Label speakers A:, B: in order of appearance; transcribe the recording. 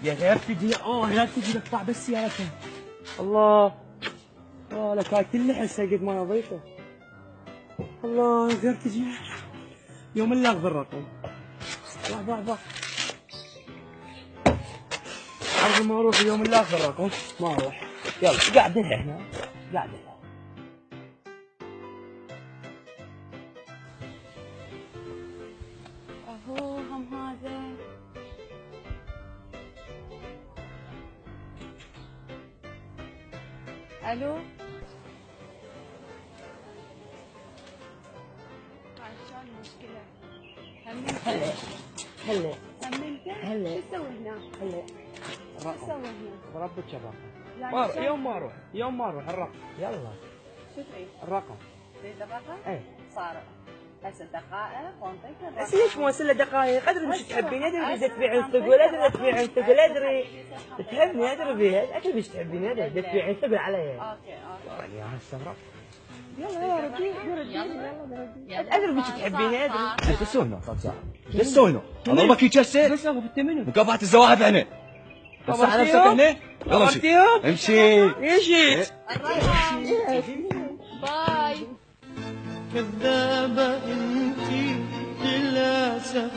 A: يا غير تجي لا تجي نقطع بس يا لك. الله لك هاي كل حسه قد ما نظيفه. الله غير تجي يوم اللي اخذ الرقم. ضع عرض ما اروح يوم اللي اخذ الرقم ما اروح. يلا قاعد هنا قاعد هنا.
B: اهو هم هذا. الو شو المشكلة؟
A: هلا
B: همنت؟
A: هلا.
B: شو تسوي هنا؟
A: هلا
B: شو تسوي هنا؟
A: بربك الرقم.
B: يعني
A: يوم ما اروح الرقم. يلا
B: شو تريد؟
A: الرقم.
B: تريد الرقم؟
A: ايه
B: صار هسه دقائق وانطيك الرقم.
A: بس ليش مو هسه ادري ادري مش تحبين ادري اذا تبيعين ثقل ادري تبيعين ثقل ادري تحبني ادري بيها ادري مش تحبيني ادري تبيعين ثقل علي.
B: اوكي
A: يا استغرب. يلا ردي يلا ادري مش تحبيني ادري.
C: ايش تسوي هنا طب ساعة؟ ايش تسوي هنا؟ اضربك يكسر؟
A: بس اخذ التمن.
C: مكافأة الزواهد هنا. بس على نفسك هنا؟ يلا امشي.
A: امشي.
B: باي.
A: كذابة انتي للاسف.